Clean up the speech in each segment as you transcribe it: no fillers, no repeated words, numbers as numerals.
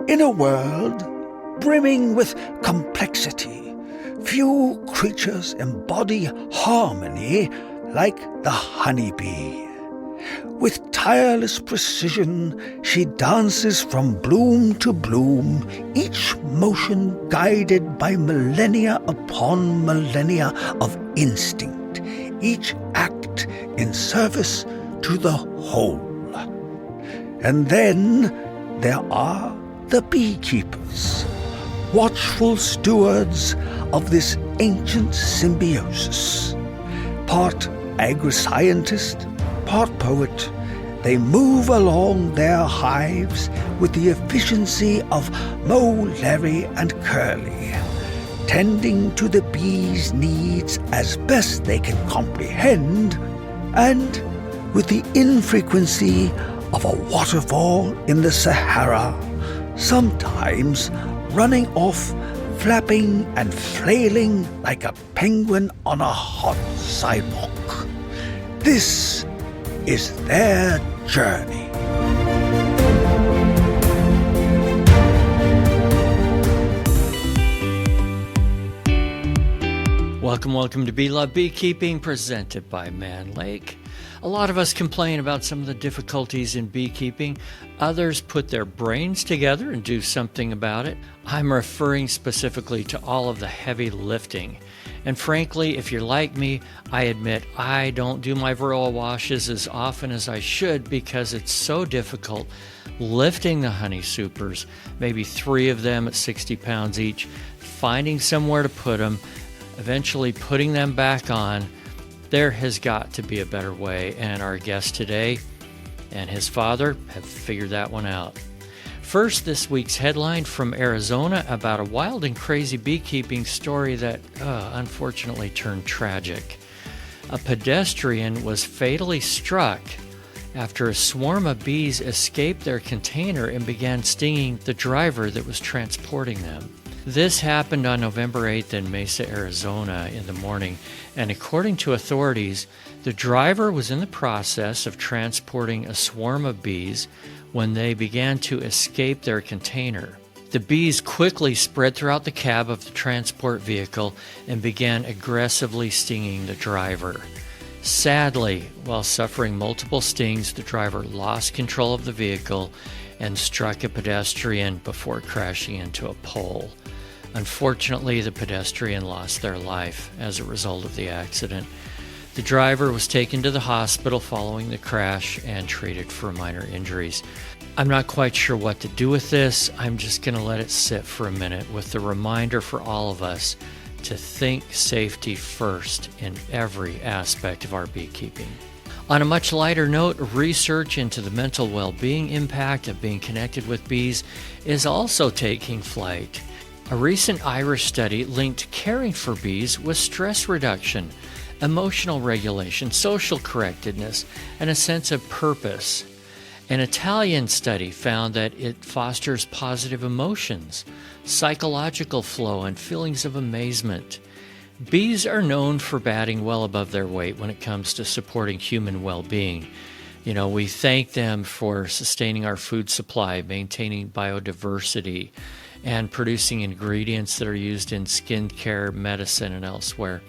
In a world brimming with complexity, few creatures embody harmony like the honeybee. With tireless precision, she dances from bloom to bloom, each motion guided by millennia upon millennia of instinct, each act in service to the whole. And then there are the beekeepers, watchful stewards of this ancient symbiosis. Part agri-scientist, part poet, they move along their hives with the efficiency of Mo, Larry, and Curly, tending to the bees' needs as best they can comprehend, and with the infrequency of a waterfall in the Sahara, sometimes running off, flapping and flailing like a penguin on a hot sidewalk. This is their journey. Welcome to Be Love Beekeeping, presented by Mann. A lot of us complain about some of the difficulties in beekeeping. Others put their brains together and do something about it. I'm referring specifically to all of the heavy lifting. And frankly, if you're like me, I admit I don't do my varroa washes as often as I should because it's so difficult lifting the honey supers, maybe 3 of them at 60 pounds each, finding somewhere to put them, eventually putting them back on. There has got to be a better way, and our guest today and his father have figured that one out. First, this week's headline from Arizona about a wild and crazy beekeeping story that unfortunately turned tragic. A pedestrian was fatally struck after a swarm of bees escaped their container and began stinging the driver that was transporting them. This happened on November 8th in Mesa, Arizona in the morning, and according to authorities, the driver was in the process of transporting a swarm of bees when they began to escape their container. The bees quickly spread throughout the cab of the transport vehicle and began aggressively stinging the driver. Sadly, while suffering multiple stings, the driver lost control of the vehicle and struck a pedestrian before crashing into a pole. Unfortunately, the pedestrian lost their life as a result of the accident. The driver was taken to the hospital following the crash and treated for minor injuries. I'm not quite sure what to do with this. I'm just going to let it sit for a minute with the reminder for all of us to think safety first in every aspect of our beekeeping. On a much lighter note, research into the mental well-being impact of being connected with bees is also taking flight. A recent Irish study linked caring for bees with stress reduction, emotional regulation, social correctedness, and a sense of purpose. An Italian study found that it fosters positive emotions, psychological flow, and feelings of amazement. Bees are known for batting well above their weight when it comes to supporting human well-being. We thank them for sustaining our food supply, maintaining biodiversity, and producing ingredients that are used in skincare, medicine, and elsewhere.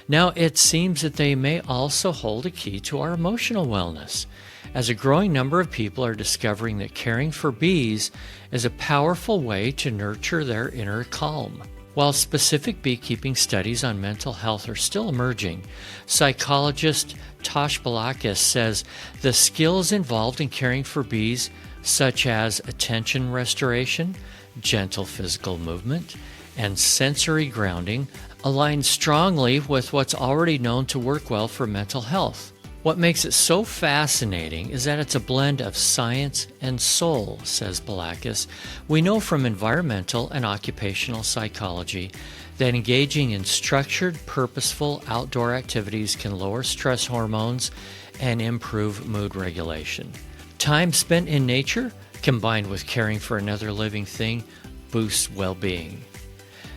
Now, it seems that they may also hold a key to our emotional wellness, as a growing number of people are discovering that caring for bees is a powerful way to nurture their inner calm. While specific beekeeping studies on mental health are still emerging, psychologist Tosh Balakis says the skills involved in caring for bees, such as attention restoration, gentle physical movement, and sensory grounding, align strongly with what's already known to work well for mental health. What makes it so fascinating is that it's a blend of science and soul, says Balakis. We know from environmental and occupational psychology that engaging in structured, purposeful outdoor activities can lower stress hormones and improve mood regulation. Time spent in nature, combined with caring for another living thing, boosts well-being.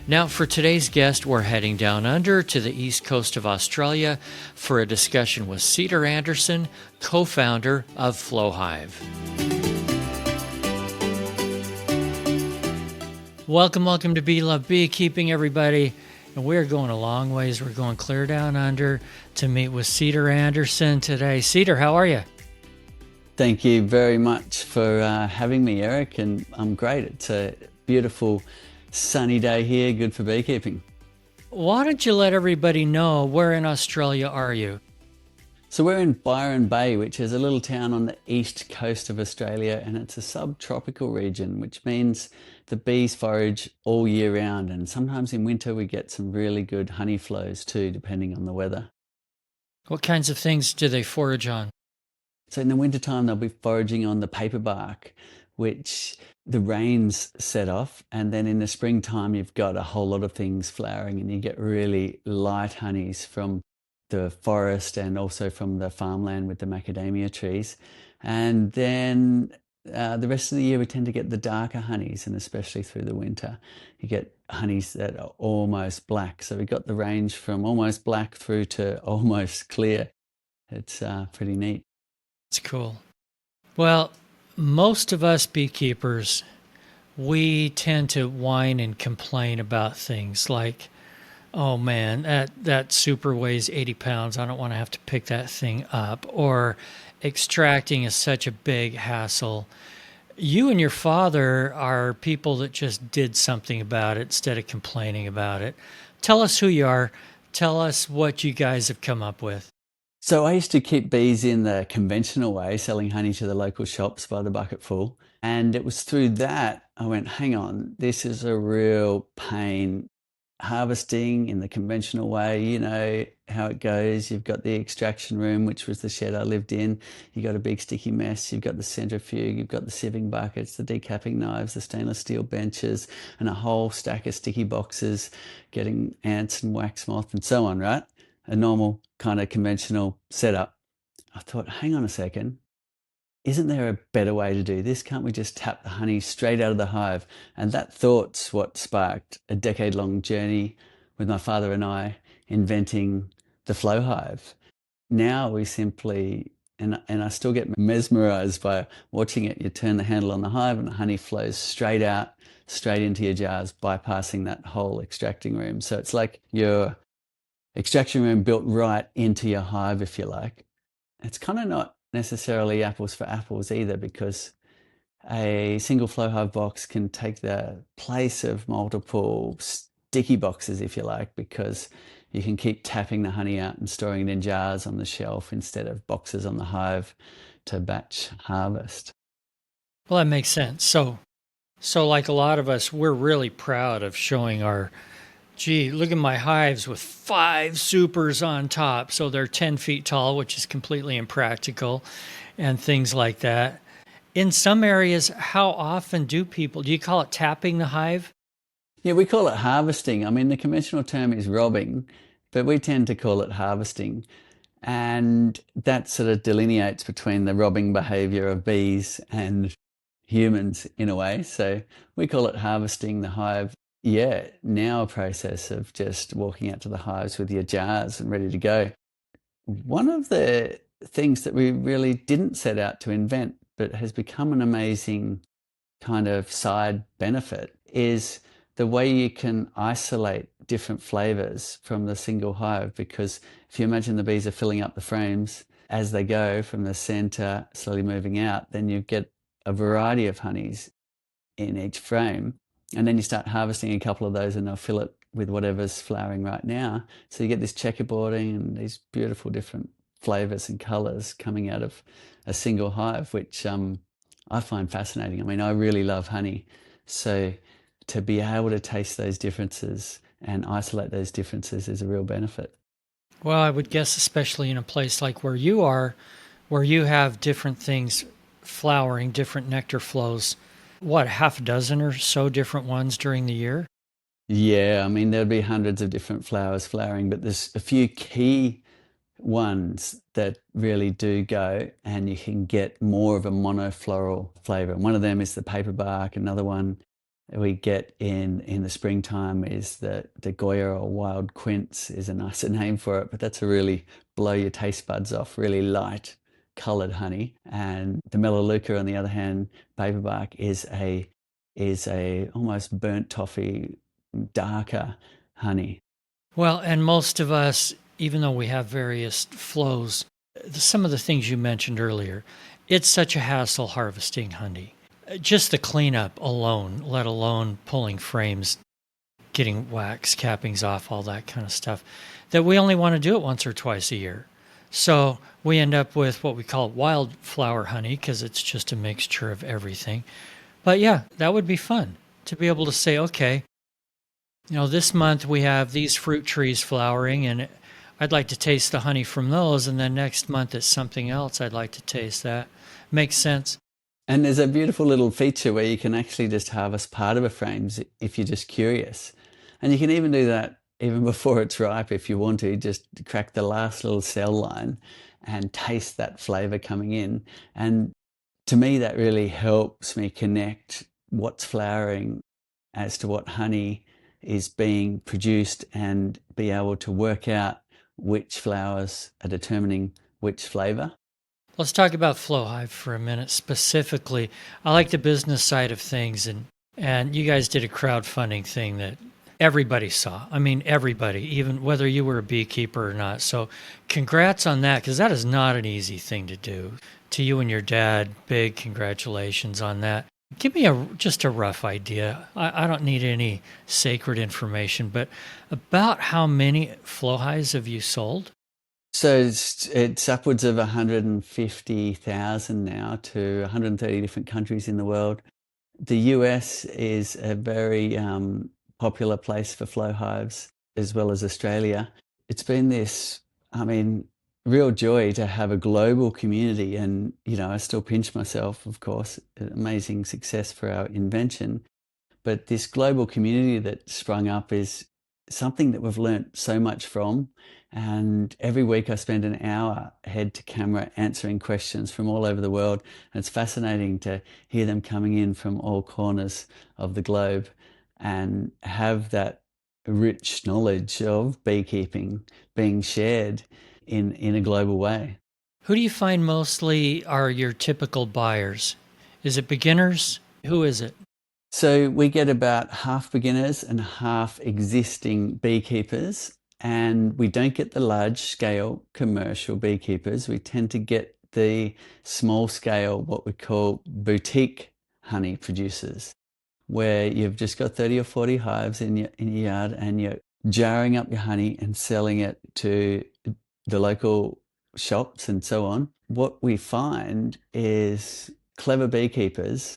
Now, for today's guest, we're heading down under to the east coast of Australia for a discussion with Cedar Anderson, co-founder of Flow Hive. Welcome to Be Love Beekeeping, everybody. And we're going a long ways. We're going clear down under to meet with Cedar Anderson today. Cedar, how are you? Thank you very much for having me, Eric, and I'm great. It's a beautiful sunny day here, good for beekeeping. Why don't you let everybody know where in Australia are you? So we're in Byron Bay, which is a little town on the east coast of Australia, and it's a subtropical region, which means the bees forage all year round, and sometimes in winter we get some really good honey flows too, depending on the weather. What kinds of things do they forage on? So in the wintertime, they'll be foraging on the paperbark, which the rains set off. And then in the springtime, you've got a whole lot of things flowering and you get really light honeys from the forest and also from the farmland with the macadamia trees. And then the rest of the year, we tend to get the darker honeys, and especially through the winter, you get honeys that are almost black. So we've got the range from almost black through to almost clear. It's pretty neat. It's cool. Well, most of us beekeepers, we tend to whine and complain about things like, oh man, that super weighs 80 pounds. I don't want to have to pick that thing up. Or extracting is such a big hassle. You and your father are people that just did something about it instead of complaining about it. Tell us who you are. Tell us what you guys have come up with. So I used to keep bees in the conventional way, selling honey to the local shops by the bucketful. And it was through that I went, hang on, this is a real pain. Harvesting in the conventional way, you know how it goes. You've got the extraction room, which was the shed I lived in. You've got a big sticky mess. You've got the centrifuge. You've got the sieving buckets, the decapping knives, the stainless steel benches, and a whole stack of sticky boxes, getting ants and wax moth and so on, right? A normal kind of conventional setup. I thought, hang on a second, isn't there a better way to do this? Can't we just tap the honey straight out of the hive? And that thought's what sparked a decade-long journey with my father and I inventing the Flow Hive. Now we simply, and I still get mesmerized by watching it. You turn the handle on the hive and the honey flows straight out, straight into your jars, bypassing that whole extracting room. So it's like your extraction room built right into your hive, if you like. It's kind of not necessarily apples for apples either, because a single flow hive box can take the place of multiple sticky boxes, if you like, because you can keep tapping the honey out and storing it in jars on the shelf instead of boxes on the hive to batch harvest. Well, that makes sense. So like a lot of us, we're really proud of showing our, gee, look at my hives with 5 supers on top. So they're 10 feet tall, which is completely impractical, and things like that. In some areas, how often do you call it tapping the hive? Yeah, we call it harvesting. I mean, the conventional term is robbing, but we tend to call it harvesting. And that sort of delineates between the robbing behavior of bees and humans in a way. So we call it harvesting the hive. Yeah, now a process of just walking out to the hives with your jars and ready to go. One of the things that we really didn't set out to invent, but has become an amazing kind of side benefit, is the way you can isolate different flavors from the single hive. Because if you imagine the bees are filling up the frames as they go from the center, slowly moving out, then you get a variety of honeys in each frame. And then you start harvesting a couple of those and they'll fill it with whatever's flowering right now. So you get this checkerboarding and these beautiful different flavors and colors coming out of a single hive, which I find fascinating. I mean, I really love honey. So to be able to taste those differences and isolate those differences is a real benefit. Well, I would guess, especially in a place like where you are, where you have different things flowering, different nectar flows, what, half a dozen or so different ones during the year? Yeah, I mean, there'd be hundreds of different flowers flowering, but there's a few key ones that really do go, and you can get more of a monofloral flavor. And one of them is the paperbark. Another one we get in the springtime is the Goya, or wild quince is a nicer name for it, but that's a really blow your taste buds off, really light colored honey. And the melaleuca, on the other hand, paperbark, is is a almost burnt toffee, darker honey. Well, and most of us, even though we have various flows, some of the things you mentioned earlier, it's such a hassle harvesting honey. Just the cleanup alone, let alone pulling frames, getting wax cappings off, all that kind of stuff, that we only want to do it once or twice a year. So we end up with what we call wildflower honey because it's just a mixture of everything. But yeah, that would be fun to be able to say, okay, this month we have these fruit trees flowering and I'd like to taste the honey from those. And then next month it's something else. I'd like to taste that. Makes sense. And there's a beautiful little feature where you can actually just harvest part of a frame if you're just curious. And you can even do that even before it's ripe if you want to, just crack the last little cell line and taste that flavor coming in. And to me, that really helps me connect what's flowering as to what honey is being produced and be able to work out which flowers are determining which flavor. Let's talk about Flow Hive for a minute specifically. I like the business side of things, and you guys did a crowdfunding thing that everybody saw. I mean, everybody, even whether you were a beekeeper or not. So congrats on that, because that is not an easy thing to do. To you and your dad, big congratulations on that. Give me just a rough idea. I don't need any sacred information, but about how many Flow Hives have you sold? So it's upwards of 150,000 now to 130 different countries in the world. The US is a very popular place for flow hives, as well as Australia. It's been this, real joy to have a global community. And, I still pinch myself, of course, amazing success for our invention. But this global community that sprung up is something that we've learnt so much from. And every week I spend an hour head to camera answering questions from all over the world. And it's fascinating to hear them coming in from all corners of the globe and have that rich knowledge of beekeeping being shared in a global way. Who do you find mostly are your typical buyers? Is it beginners? Who is it? So we get about half beginners and half existing beekeepers, and we don't get the large scale commercial beekeepers. We tend to get the small scale, what we call boutique honey producers, where you've just got 30 or 40 hives in your yard and you're jarring up your honey and selling it to the local shops and so on. What we find is clever beekeepers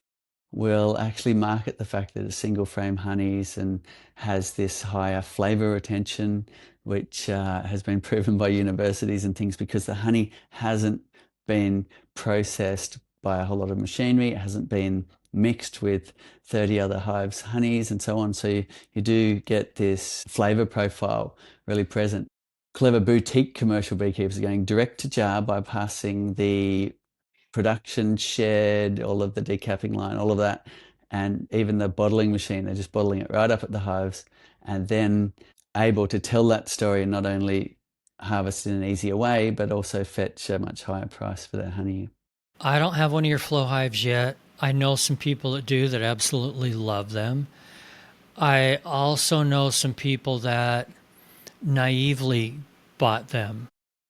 will actually market the fact that it's single frame honeys and has this higher flavor retention, which has been proven by universities and things, because the honey hasn't been processed by a whole lot of machinery. It hasn't been mixed with 30 other hives' honeys and so on. So you do get this flavor profile really present. Clever boutique commercial beekeepers are going direct to jar, bypassing the production shed, all of the decapping line, all of that, and even the bottling machine. They're just bottling it right up at the hives and then able to tell that story and not only harvest in an easier way, but also fetch a much higher price for their honey. I don't have one of your Flow Hives yet. I know some people that do that absolutely love them. I also know some people that naively bought them.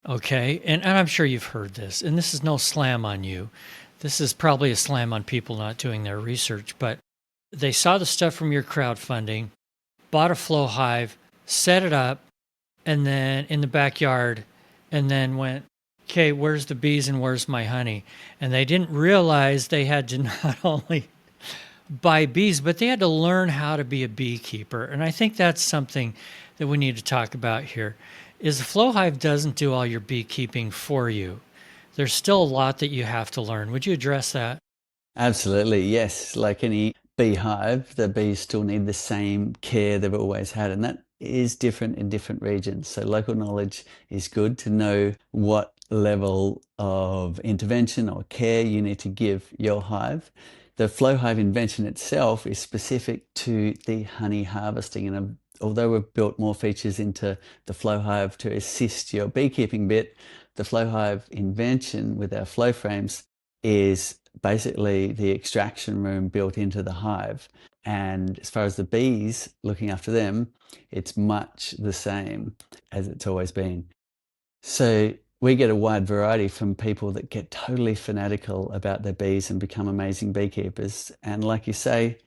Okay. And I'm sure you've heard this, and this is no slam on you. This is probably a slam on people not doing their research, but they saw the stuff from your crowdfunding, bought a Flow Hive, set it up, and then in the backyard, and then went, okay, where's the bees and where's my honey? And they didn't realize they had to not only buy bees, but they had to learn how to be a beekeeper. And I think that's something that we need to talk about here, is the Flow Hive doesn't do all your beekeeping for you. There's still a lot that you have to learn. Would you address that? Absolutely, yes. Like any beehive, the bees still need the same care they've always had, and that is different in different regions. So local knowledge is good to know what level of intervention or care you need to give your hive. The Flow Hive invention itself is specific to the honey harvesting, and although we've built more features into the Flow Hive to assist your beekeeping bit, the Flow Hive invention with our flow frames is basically the extraction room built into the hive. And as far as the bees, looking after them, it's much the same as it's always been. So we get a wide variety from people that get totally fanatical about their bees and become amazing beekeepers. And like you say,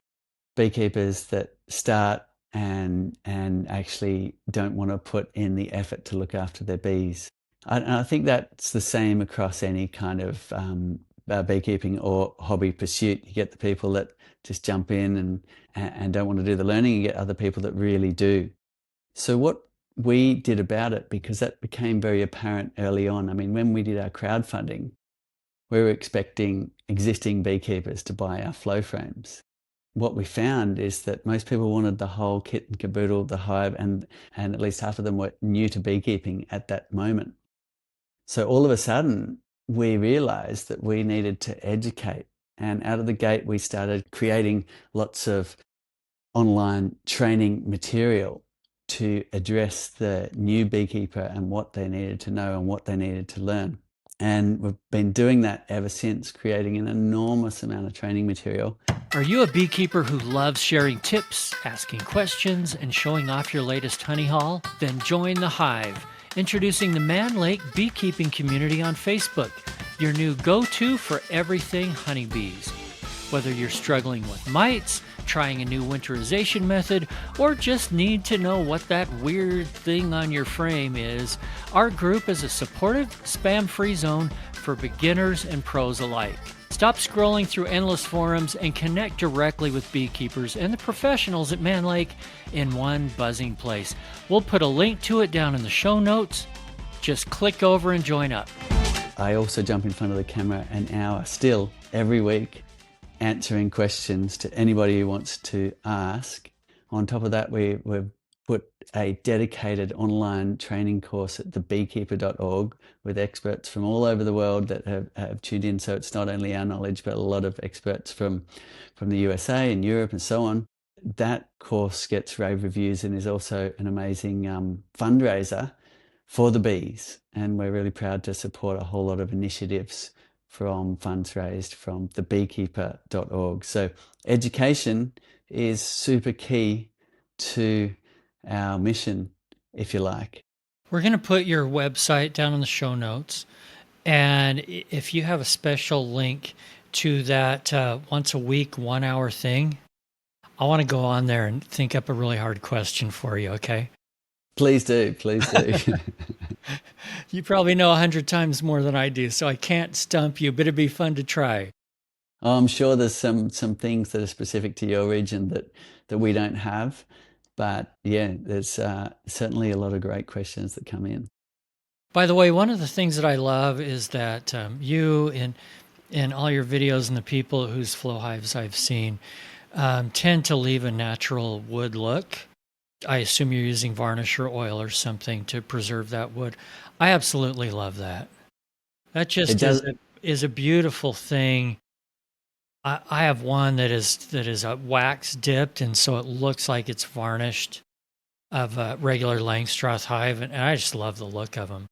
beekeepers that start and actually don't want to put in the effort to look after their bees. I think that's the same across any kind of beekeeping or hobby pursuit. You get the people that just jump in and don't want to do the learning. You get other people that really do. So what we did about it, because that became very apparent early on. I mean, when we did our crowdfunding, we were expecting existing beekeepers to buy our flow frames. What we found is that most people wanted the whole kit and caboodle of the hive, and at least half of them were new to beekeeping at that moment. So all of a sudden, we realized that we needed to educate. And out of the gate, we started creating lots of online training material to address the new beekeeper and what they needed to know and what they needed to learn. And we've been doing that ever since, creating an enormous amount of training material. Are you a beekeeper who loves sharing tips, asking questions, and showing off your latest honey haul? Then join the Hive, introducing the Mann Lake beekeeping community on Facebook, your new go-to for everything honeybees. Whether you're struggling with mites, trying a new winterization method, or just need to know what that weird thing on your frame is, our group is a supportive, spam-free zone for beginners and pros alike. Stop scrolling through endless forums and connect directly with beekeepers and the professionals at Mann Lake in one buzzing place. We'll put a link to it down in the show notes. Just click over and join up. I also jump in front of the camera an hour still every week, answering questions to anybody who wants to ask. On top of that, we've put a dedicated online training course at thebeekeeper.org with experts from all over the world that have tuned in. So it's not only our knowledge, but a lot of experts from the USA and Europe and so on. That course gets rave reviews and is also an amazing fundraiser for the bees. And we're really proud to support a whole lot of initiatives from funds raised from thebeekeeper.org. So education is super key to our mission, if you like. We're going to put your website down in the show notes. And if you have a special link to that once a week, 1 hour thing, I want to go on there and think up a really hard question for you, okay? Please do, please do. You probably know 100 times more than I do, so I can't stump you, but it'd be fun to try. I'm sure there's some things that are specific to your region that we don't have. But yeah, there's certainly a lot of great questions that come in. By the way, one of the things that I love is that you in all your videos and the people whose flow hives I've seen tend to leave a natural wood look. I assume you're using varnish or oil or something to preserve that wood. I absolutely love that. That just is a beautiful thing. I have one that is a wax dipped, and so it looks like it's varnished of a regular Langstroth hive, and I just love the look of them.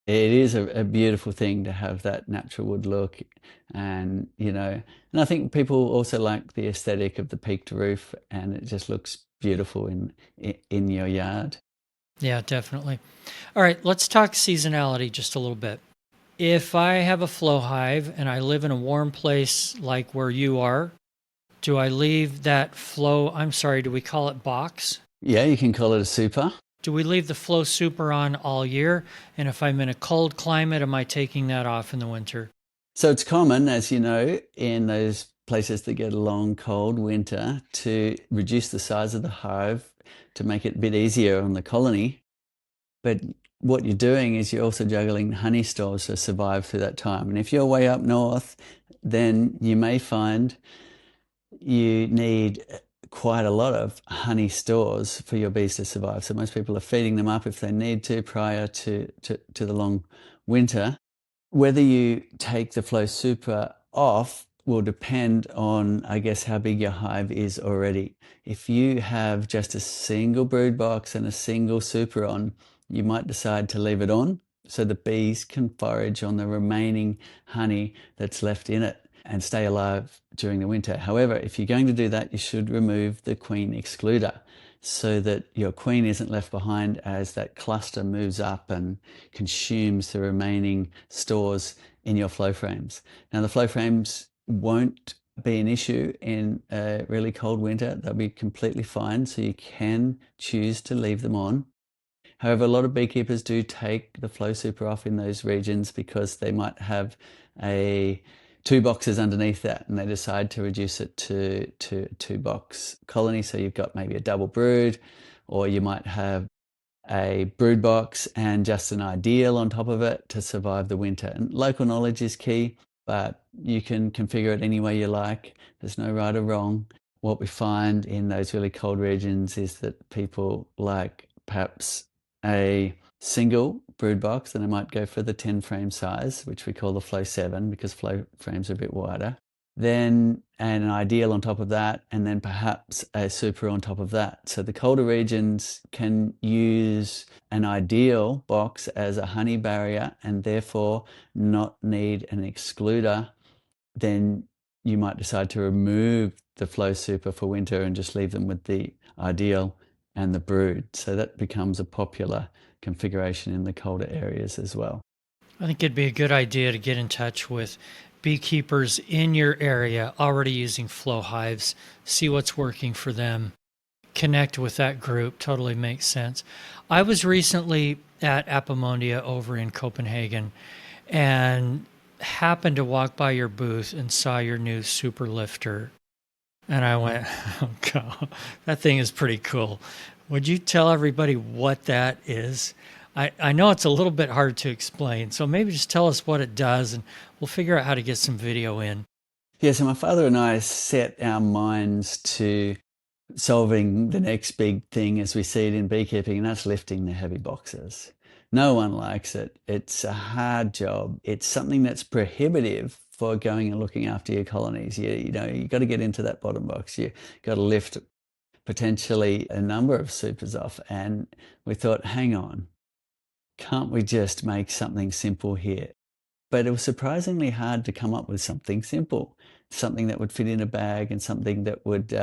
It is a beautiful thing to have that natural wood look, and and I think people also like the aesthetic of the peaked roof, and it just looks beautiful in your yard. Yeah, definitely. All right, let's talk seasonality just a little bit. If I have a flow hive and I live in a warm place like where you are, do I leave that flow, do we call it box? Yeah, you can call it a super. Do we leave the flow super on all year? And if I'm in a cold climate, am I taking that off in the winter? So it's common, as you know, in those places that get a long, cold winter to reduce the size of the hive to make it a bit easier on the colony. But what you're doing is you're also juggling honey stores to survive through that time. And if you're way up north, then you may find you need quite a lot of honey stores for your bees to survive. So most people are feeding them up if they need to prior to the long winter. Whether you take the Flow Super off will depend on, I guess, how big your hive is already. If you have just a single brood box and a single super on, you might decide to leave it on so the bees can forage on the remaining honey that's left in it. and stay alive during the winter. However, if you're going to do that, you should remove the queen excluder so that your queen isn't left behind as that cluster moves up and consumes the remaining stores in your flow frames. Now, the flow frames won't be an issue in a really cold winter. They'll be completely fine, so you can choose to leave them on. However, a lot of beekeepers do take the flow super off in those regions because they might have two boxes underneath that, and they decide to reduce it to two box colony. So you've got maybe a double brood, or you might have a brood box and just an ideal on top of it to survive the winter. And local knowledge is key, but you can configure it any way you like. There's no right or wrong. What we find in those really cold regions is that people like perhaps a single brood box, and I might go for the 10 frame size, which we call the Flow 7 because flow frames are a bit wider. Then an ideal on top of that, and then perhaps a super on top of that. So the colder regions can use an ideal box as a honey barrier and therefore not need an excluder. Then you might decide to remove the flow super for winter and just leave them with the ideal and the brood. So that becomes a popular configuration in the colder areas as well. I think it'd be a good idea to get in touch with beekeepers in your area already using Flow Hives, see what's working for them, connect with that group. Totally makes sense. I was recently at Apomondia over in Copenhagen and happened to walk by your booth and saw your new Superlifter. And I went, oh God, that thing is pretty cool. Would you tell everybody what that is? I know it's a little bit hard to explain, so maybe just tell us what it does and we'll figure out how to get some video in. Yeah, so my father and I set our minds to solving the next big thing as we see it in beekeeping, and that's lifting the heavy boxes. No one likes it. It's a hard job. It's something that's prohibitive for going and looking after your colonies. You got to get into that bottom box. You got to lift potentially a number of supers off. And we thought, hang on, can't we just make something simple here? But it was surprisingly hard to come up with something simple, something that would fit in a bag and something that would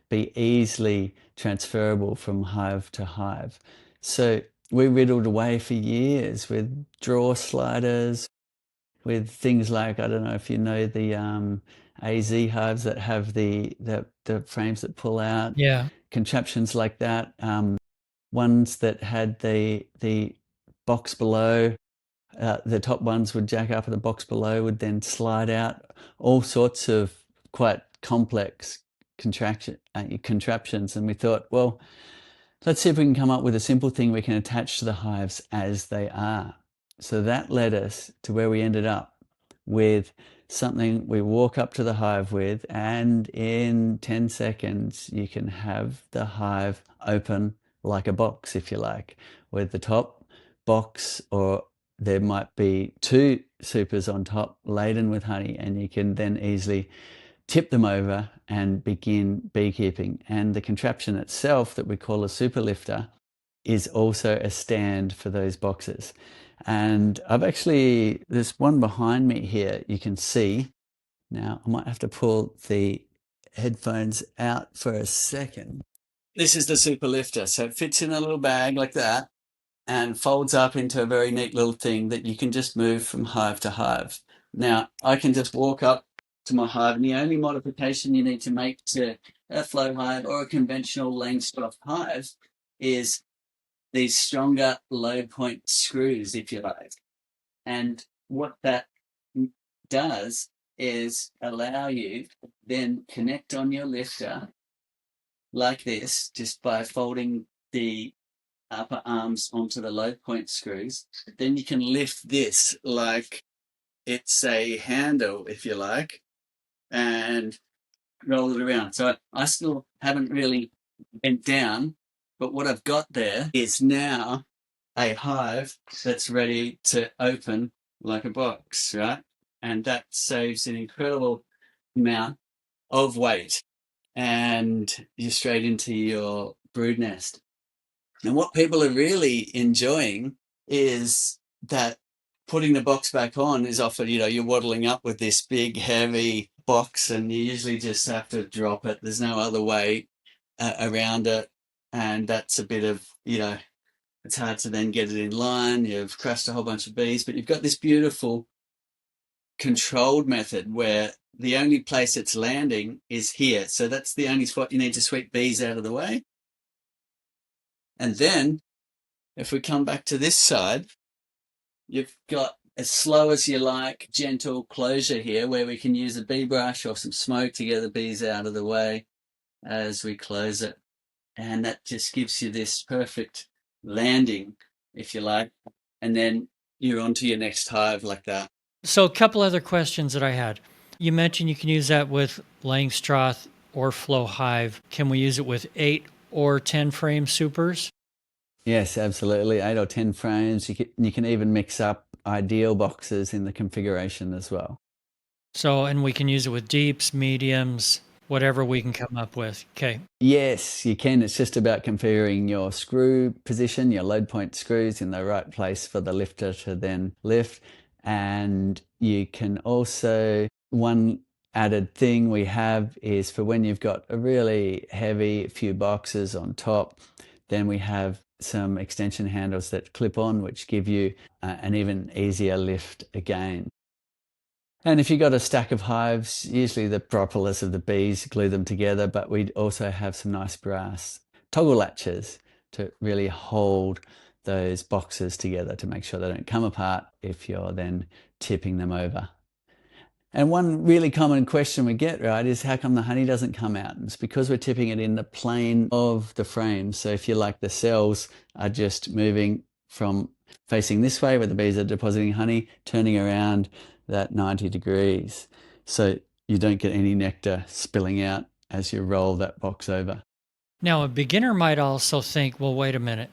be easily transferable from hive to hive. So we riddled away for years with drawer sliders, with things like, I don't know if you know the AZ hives that have the frames that pull out, Yeah. contraptions like that, ones that had the box below. The top ones would jack up and the box below would then slide out. All sorts of quite complex contraptions. And we thought, well, let's see if we can come up with a simple thing we can attach to the hives as they are. So that led us to where we ended up with something we walk up to the hive with, and in 10 seconds you can have the hive open like a box, if you like, with the top box, or there might be two supers on top laden with honey, and you can then easily tip them over and begin beekeeping. And the contraption itself that we call a superlifter is also a stand for those boxes. And there's one behind me here you can see. Now I might have to pull the headphones out for a second. This is the superlifter. So it fits in a little bag like that and folds up into a very neat little thing that you can just move from hive to hive. Now I can just walk up to my hive, and the only modification you need to make to a flow hive or a conventional Langstroth hive is these stronger low point screws, if you like. And what that does is allow you to then connect on your lifter like this, just by folding the upper arms onto the low point screws. Then you can lift this like it's a handle, if you like, and roll it around. So I still haven't really bent down, but what I've got there is now a hive that's ready to open like a box, right? And that saves an incredible amount of weight, and you're straight into your brood nest. And what people are really enjoying is that putting the box back on is often, you're waddling up with this big, heavy box, and you usually just have to drop it. There's no other way around it. And that's a bit of, it's hard to then get it in line. You've crushed a whole bunch of bees, but you've got this beautiful controlled method where the only place it's landing is here. So that's the only spot you need to sweep bees out of the way. And then if we come back to this side, you've got as slow as you like, gentle closure here where we can use a bee brush or some smoke to get the bees out of the way as we close it. And that just gives you this perfect landing, if you like. And then you're on to your next hive like that. So a couple other questions that I had. You mentioned you can use that with Langstroth or Flow Hive. Can we use it with 8 or 10 frame supers? Yes, absolutely. 8 or 10 frames. You can even mix up ideal boxes in the configuration as well. So, and we can use it with deeps, mediums, whatever we can come up with. Okay. Yes, you can. It's just about configuring your screw position, your load point screws in the right place for the lifter to then lift. And you can also, one added thing we have is for when you've got a really heavy few boxes on top, then we have some extension handles that clip on, which give you an even easier lift again. And if you've got a stack of hives, usually the propolis of the bees glue them together, but we also have some nice brass toggle latches to really hold those boxes together to make sure they don't come apart if you're then tipping them over. And one really common question we get, right, is how come the honey doesn't come out? And it's because we're tipping it in the plane of the frame. So if you like, the cells are just moving from facing this way where the bees are depositing honey, turning around that 90 degrees. So you don't get any nectar spilling out as you roll that box over. Now, a beginner might also think, well, wait a minute.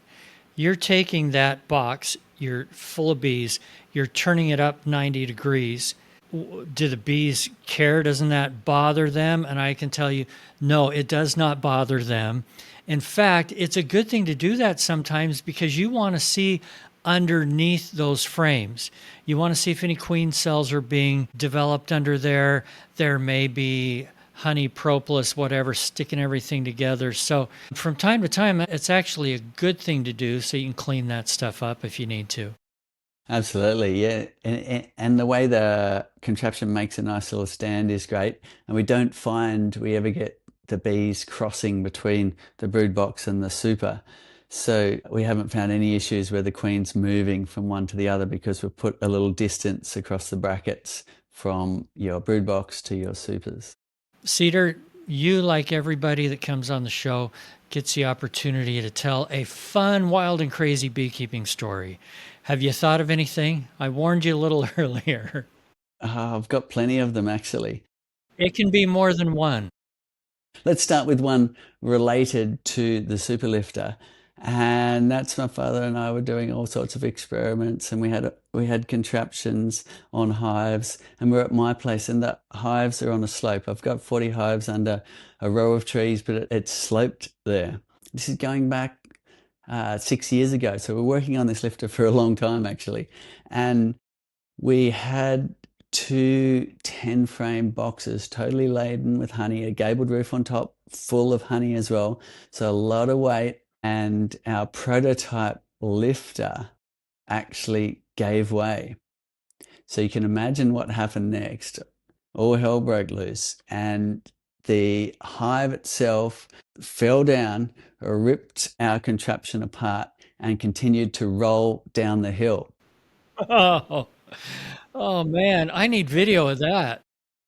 You're taking that box, you're full of bees, you're turning it up 90 degrees. Do the bees care? Doesn't that bother them? And I can tell you, no, it does not bother them. In fact, it's a good thing to do that sometimes because you want to see underneath those frames. You want to see if any queen cells are being developed under there. There may be honey, propolis, whatever, sticking everything together. So from time to time, it's actually a good thing to do so you can clean that stuff up if you need to. Absolutely, yeah. And the way the contraption makes a nice little stand is great. And we don't find we ever get the bees crossing between the brood box and the super. So we haven't found any issues where the queen's moving from one to the other because we've put a little distance across the brackets from your brood box to your supers. Cedar, you, like everybody that comes on the show, gets the opportunity to tell a fun, wild, and crazy beekeeping story. Have you thought of anything? I warned you a little earlier. I've got plenty of them, actually. It can be more than one. Let's start with one related to the Superlifter. And that's my father and I were doing all sorts of experiments, and we had contraptions on hives, and we're at my place, and the hives are on a slope. I've got 40 hives under a row of trees, but it's sloped there. This is going back 6 years ago, so we're working on this lifter for a long time, actually. And we had 2 10-frame boxes totally laden with honey, a gabled roof on top, full of honey as well. So a lot of weight. And our prototype lifter actually gave way. So you can imagine what happened next. All hell broke loose, and the hive itself fell down, ripped our contraption apart, and continued to roll down the hill. Oh, oh man, I need video of that.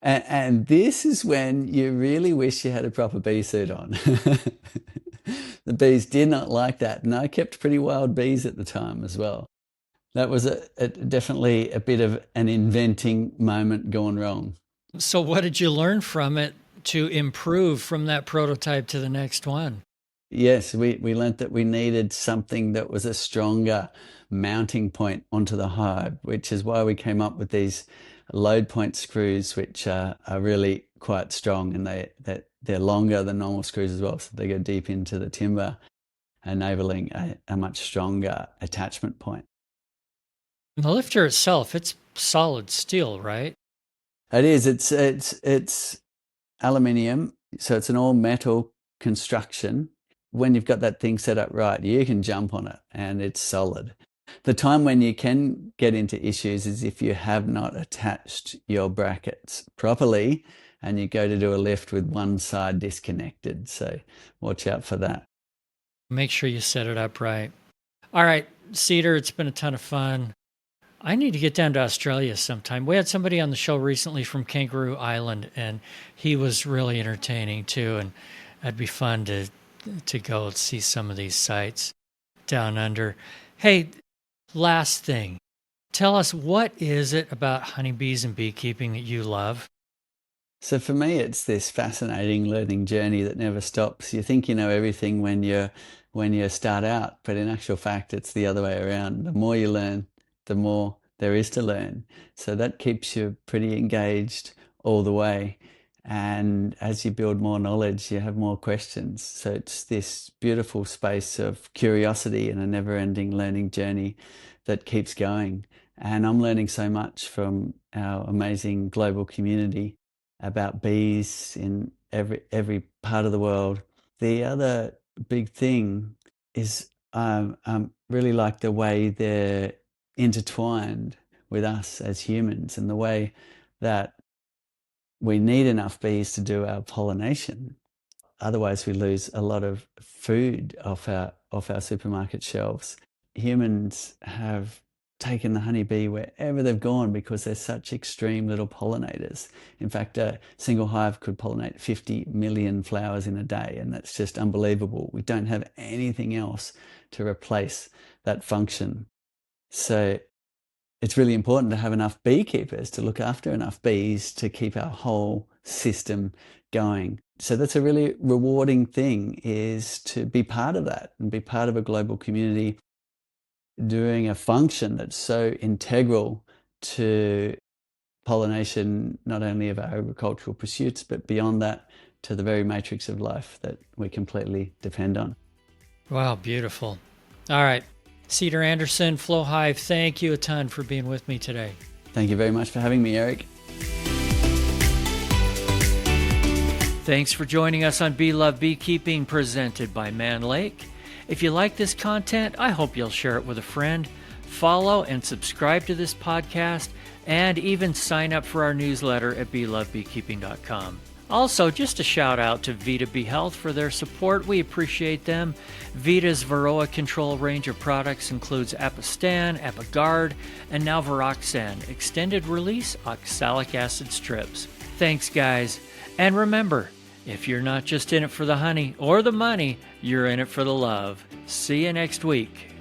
And this is when you really wish you had a proper bee suit on. The bees did not like that, and I kept pretty wild bees at the time as well. That was definitely a bit of an inventing moment gone wrong. So what did you learn from it to improve from that prototype to the next one? Yes, we learnt that we needed something that was a stronger mounting point onto the hive, which is why we came up with these load point screws, which are really quite strong, and they're longer than normal screws as well, so they go deep into the timber, enabling a much stronger attachment point. And the lifter itself, it's solid steel, right? It is. It's aluminium, so it's an all metal construction. When you've got that thing set up right, you can jump on it and it's solid. The time when you can get into issues is if you have not attached your brackets properly and you go to do a lift with one side disconnected. So watch out for that. Make sure you set it up right. All right, Cedar, it's been a ton of fun. I need to get down to Australia sometime. We had somebody on the show recently from Kangaroo Island, and he was really entertaining too. And it'd be fun to go see some of these sites down under. Hey, last thing. Tell us, what is it about honeybees and beekeeping that you love? So for me, it's this fascinating learning journey that never stops. You think you know everything when you start out, but in actual fact, it's the other way around. The more you learn, the more there is to learn. So that keeps you pretty engaged all the way. And as you build more knowledge, you have more questions. So it's this beautiful space of curiosity and a never-ending learning journey that keeps going. And I'm learning so much from our amazing global community about bees in every part of the world. The other big thing is really like the way they're intertwined with us as humans and the way that we need enough bees to do our pollination. Otherwise, we lose a lot of food off our supermarket shelves. Humans have taken the honeybee wherever they've gone because they're such extreme little pollinators. In fact, a single hive could pollinate 50 million flowers in a day, and that's just unbelievable. We don't have anything else to replace that function. So it's really important to have enough beekeepers to look after enough bees to keep our whole system going. So that's a really rewarding thing, is to be part of that and be part of a global community doing a function that's so integral to pollination, not only of our agricultural pursuits, but beyond that, to the very matrix of life that we completely depend on. Wow, beautiful. All right. Cedar Anderson, Flow Hive, thank you a ton for being with me today. Thank you very much for having me, Eric. Thanks for joining us on Be Love Beekeeping, presented by Mann. If you like this content, I hope you'll share it with a friend, follow and subscribe to this podcast, and even sign up for our newsletter at BeLoveBeekeeping.com. Also, just a shout out to Vita Bee Health for their support. We appreciate them. Vita's Varroa control range of products includes Apistan, Apigard, and now Viroxan, extended release oxalic acid strips. Thanks, guys. And remember, if you're not just in it for the honey or the money, you're in it for the love. See you next week.